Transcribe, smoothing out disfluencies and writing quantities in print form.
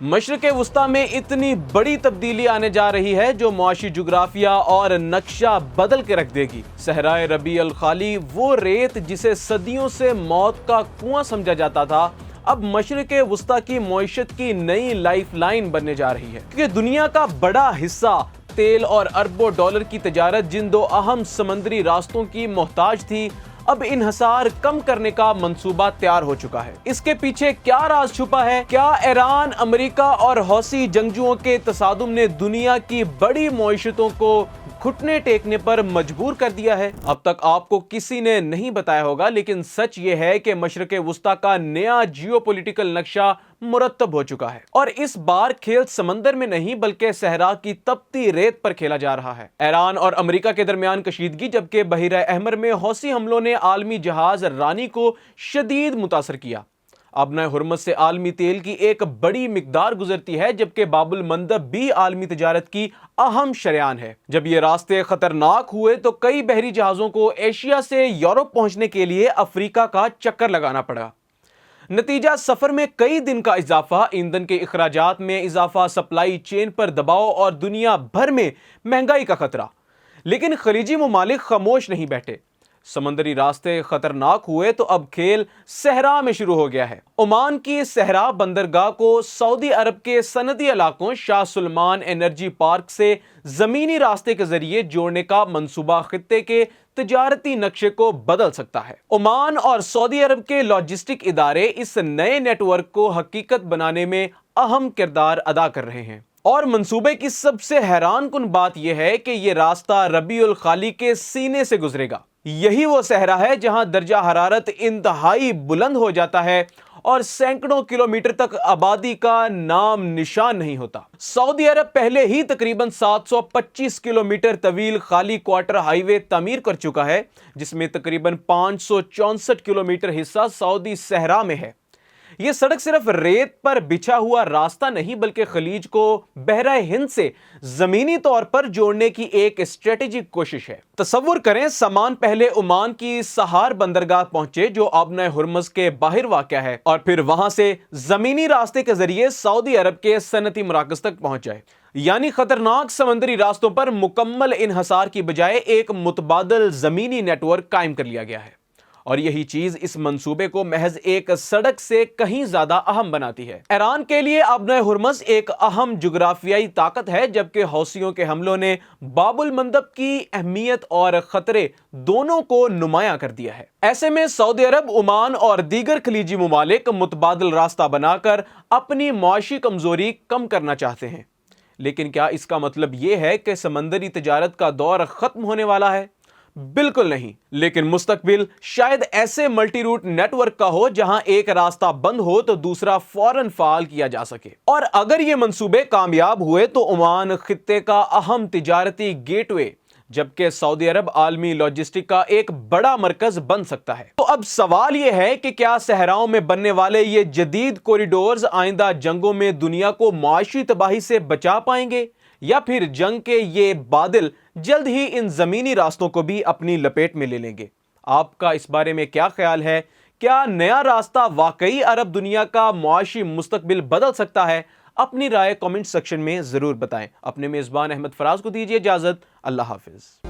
مشرق وسطی میں اتنی بڑی تبدیلی آنے جا رہی ہے جو معاشی جغرافیہ اور نقشہ بدل کے رکھ دے گی۔ صحرائے ربیع الخالی، وہ ریت جسے صدیوں سے موت کا کنواں سمجھا جاتا تھا، اب مشرق وسطی کی معیشت کی نئی لائف لائن بننے جا رہی ہے، کیونکہ دنیا کا بڑا حصہ تیل اور اربوں ڈالر کی تجارت جن دو اہم سمندری راستوں کی محتاج تھی، اب انحصار کم کرنے کا منصوبہ تیار ہو چکا ہے۔ اس کے پیچھے کیا راز چھپا ہے؟ کیا ایران، امریکہ اور حوثی جنگجوؤں کے تصادم نے دنیا کی بڑی معیشتوں کو گھٹنے ٹیکنے پر مجبور کر دیا ہے؟ اب تک آپ کو کسی نے نہیں بتایا ہوگا، لیکن سچ یہ ہے کہ مشرق وسطی کا نیا جیو پولیٹیکل نقشہ مرتب ہو چکا ہے، اور اس بار کھیل سمندر میں نہیں بلکہ صحرا کی تپتی ریت پر کھیلا جا رہا ہے۔ ایران اور امریکہ کے درمیان کشیدگی، جبکہ بحیرہ احمر میں حوثی حملوں نے عالمی جہاز رانی کو شدید متاثر کیا۔ ابنۂ ہرمز سے عالمی تیل کی ایک بڑی مقدار گزرتی ہے، جبکہ باب المندب بھی عالمی تجارت کی اہم شریان ہے۔ جب یہ راستے خطرناک ہوئے تو کئی بحری جہازوں کو ایشیا سے یورپ پہنچنے کے لیے افریقہ کا چکر لگانا پڑا۔ نتیجہ سفر میں کئی دن کا اضافہ، ایندھن کے اخراجات میں اضافہ، سپلائی چین پر دباؤ اور دنیا بھر میں مہنگائی کا خطرہ۔ لیکن خلیجی ممالک خاموش نہیں بیٹھے۔ سمندری راستے خطرناک ہوئے تو اب کھیل صحرا میں شروع ہو گیا ہے۔ عمان کی صحرا بندرگاہ کو سعودی عرب کے صنعتی علاقوں شاہ سلمان انرجی پارک سے زمینی راستے کے ذریعے جوڑنے کا منصوبہ خطے کے تجارتی نقشے کو بدل سکتا ہے۔ عمان اور سعودی عرب کے لاجسٹک ادارے اس نئے نیٹ ورک کو حقیقت بنانے میں اہم کردار ادا کر رہے ہیں، اور منصوبے کی سب سے حیران کن بات یہ ہے کہ یہ راستہ ربیع الخالی کے سینے سے گزرے گا۔ یہی وہ صحرا ہے جہاں درجہ حرارت انتہائی بلند ہو جاتا ہے اور سینکڑوں کلومیٹر تک آبادی کا نام نشان نہیں ہوتا۔ سعودی عرب پہلے ہی تقریباً 725 کلومیٹر طویل خالی کوارٹر ہائی وے تعمیر کر چکا ہے، جس میں تقریباً 564 کلومیٹر حصہ سعودی صحرا میں ہے۔ یہ سڑک صرف ریت پر بچھا ہوا راستہ نہیں بلکہ خلیج کو بحرہ ہند سے زمینی طور پر جوڑنے کی ایک اسٹریٹجک کوشش ہے۔ تصور کریں، سامان پہلے عمان کی سہار بندرگاہ پہنچے جو ابنۂ ہرمز کے باہر واقع ہے، اور پھر وہاں سے زمینی راستے کے ذریعے سعودی عرب کے صنعتی مراکز تک پہنچ جائے۔ یعنی خطرناک سمندری راستوں پر مکمل انحصار کی بجائے ایک متبادل زمینی نیٹ ورک قائم کر لیا گیا ہے، اور یہی چیز اس منصوبے کو محض ایک سڑک سے کہیں زیادہ اہم بناتی ہے۔ ایران کے لیے ابنۂ ہرمز ایک اہم جغرافیائی طاقت ہے، جبکہ حوثیوں کے حملوں نے باب المندب کی اہمیت اور خطرے دونوں کو نمایاں کر دیا ہے۔ ایسے میں سعودی عرب، عمان اور دیگر خلیجی ممالک متبادل راستہ بنا کر اپنی معاشی کمزوری کم کرنا چاہتے ہیں۔ لیکن کیا اس کا مطلب یہ ہے کہ سمندری تجارت کا دور ختم ہونے والا ہے؟ بالکل نہیں، لیکن مستقبل شاید ایسے ملٹی روٹ نیٹ ورک کا ہو جہاں ایک راستہ بند ہو تو دوسرا فوراً فعال کیا جا سکے۔ اور اگر یہ منصوبے کامیاب ہوئے تو عمان خطے کا اہم تجارتی گیٹ وے، جبکہ سعودی عرب عالمی لاجسٹک کا ایک بڑا مرکز بن سکتا ہے۔ تو اب سوال یہ ہے کہ کیا صحراؤں میں بننے والے یہ جدید کوریڈورز آئندہ جنگوں میں دنیا کو معاشی تباہی سے بچا پائیں گے، یا پھر جنگ کے یہ بادل جلد ہی ان زمینی راستوں کو بھی اپنی لپیٹ میں لے لیں گے؟ آپ کا اس بارے میں کیا خیال ہے؟ کیا نیا راستہ واقعی عرب دنیا کا معاشی مستقبل بدل سکتا ہے؟ اپنی رائے کامنٹ سیکشن میں ضرور بتائیں۔ اپنے میزبان احمد فراز کو دیجیے اجازت۔ اللہ حافظ۔